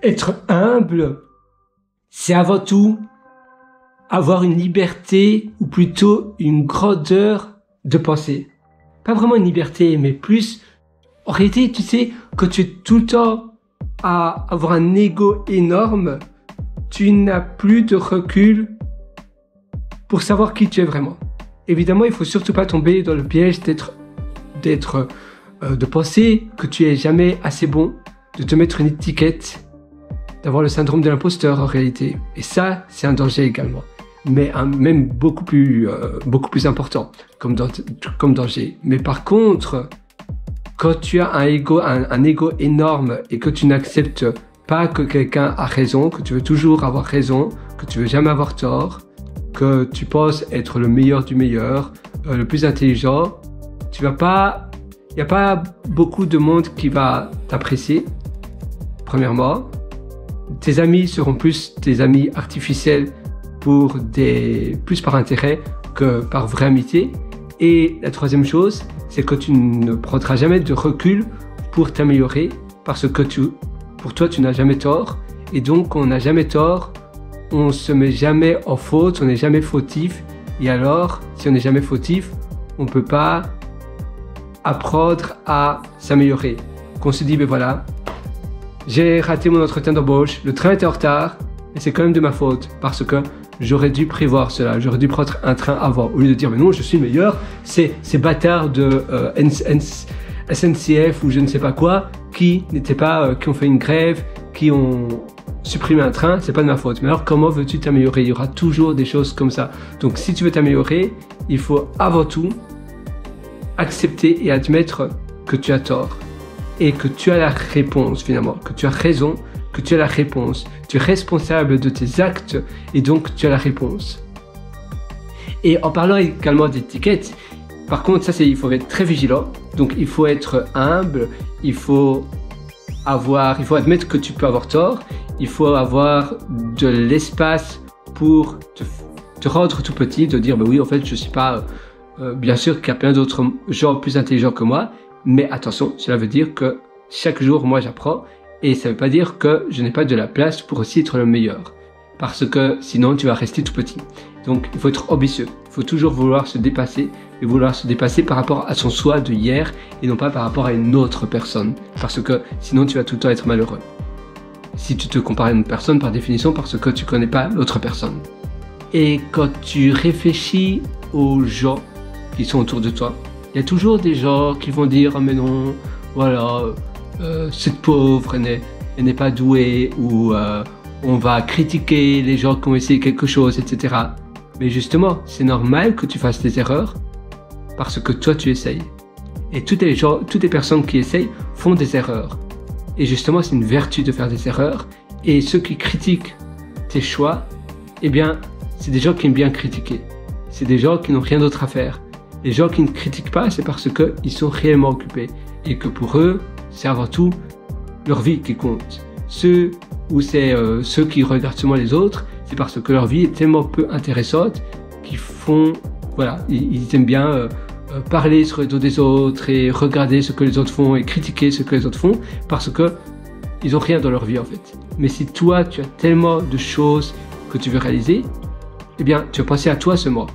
Être humble, c'est avant tout avoir une liberté ou plutôt une grandeur de pensée. Pas vraiment une liberté, mais plus, en réalité, tu sais, quand tu es tout le temps à avoir un ego énorme, tu n'as plus de recul pour savoir qui tu es vraiment. Évidemment, il faut surtout pas tomber dans le piège de penser que tu es jamais assez bon, de te mettre une étiquette, d'avoir le syndrome de l'imposteur en réalité. Et ça, c'est un danger également. Mais même beaucoup plus important comme danger. Mais par contre, quand tu as un ego énorme et que tu n'acceptes pas que quelqu'un a raison, que tu veux toujours avoir raison, que tu veux jamais avoir tort, que tu penses être le meilleur du meilleur, le plus intelligent, il n'y a pas beaucoup de monde qui va t'apprécier, premièrement. Tes amis seront plus des amis artificiels plus par intérêt que par vraie amitié. Et la troisième chose, c'est que tu ne prendras jamais de recul pour t'améliorer parce que pour toi, tu n'as jamais tort. Et donc, on n'a jamais tort, on se met jamais en faute, on n'est jamais fautif. Et alors, si on n'est jamais fautif, on ne peut pas apprendre à s'améliorer. Qu'on se dit, ben voilà, j'ai raté mon entretien d'embauche, le train était en retard, et c'est quand même de ma faute, parce que j'aurais dû prévoir cela, j'aurais dû prendre un train avant, au lieu de dire, mais non, je suis le meilleur, ces bâtards de SNCF ou je ne sais pas quoi, qui ont fait une grève, qui ont supprimé un train, c'est pas de ma faute. Mais alors, comment veux-tu t'améliorer? Il y aura toujours des choses comme ça. Donc, si tu veux t'améliorer, il faut avant tout accepter et admettre que tu as tort et que tu as la réponse finalement, que tu as raison, que tu as la réponse. Tu es responsable de tes actes et donc tu as la réponse. Et en parlant également d'étiquette, par contre, il faut être très vigilant. Donc, il faut être humble, il faut admettre que tu peux avoir tort, il faut avoir de l'espace pour te rendre tout petit, de dire, bah oui, en fait, je suis pas, bien sûr qu'il y a plein d'autres gens plus intelligents que moi, mais attention, cela veut dire que chaque jour, moi, j'apprends, et ça veut pas dire que je n'ai pas de la place pour aussi être le meilleur, parce que sinon, tu vas rester tout petit. Donc, il faut être ambitieux, il faut toujours vouloir se dépasser, et vouloir se dépasser par rapport à son soi de hier, et non pas par rapport à une autre personne, parce que sinon, tu vas tout le temps être malheureux. Si tu te compares à une personne, par définition, parce que tu connais pas l'autre personne. Et quand tu réfléchis aux gens qui sont autour de toi, il y a toujours des gens qui vont dire « Ah mais non, voilà, cette pauvre, elle n'est pas douée » ou on va critiquer les gens qui ont essayé quelque chose, etc. Mais justement, c'est normal que tu fasses des erreurs parce que toi, tu essayes. Et toutes les personnes qui essayent font des erreurs. Et justement, c'est une vertu de faire des erreurs. Et ceux qui critiquent tes choix, eh bien, c'est des gens qui aiment bien critiquer. C'est des gens qui n'ont rien d'autre à faire. Les gens qui ne critiquent pas, c'est parce qu'ils sont réellement occupés. Et que pour eux, c'est avant tout leur vie qui compte. Ceux qui regardent seulement les autres, c'est parce que leur vie est tellement peu intéressante qu'ils font, voilà, ils aiment bien parler sur le dos des autres et regarder ce que les autres font et critiquer ce que les autres font parce que ils ont rien dans leur vie en fait. Mais si toi, tu as tellement de choses que tu veux réaliser, eh bien, tu vas penser à toi seulement.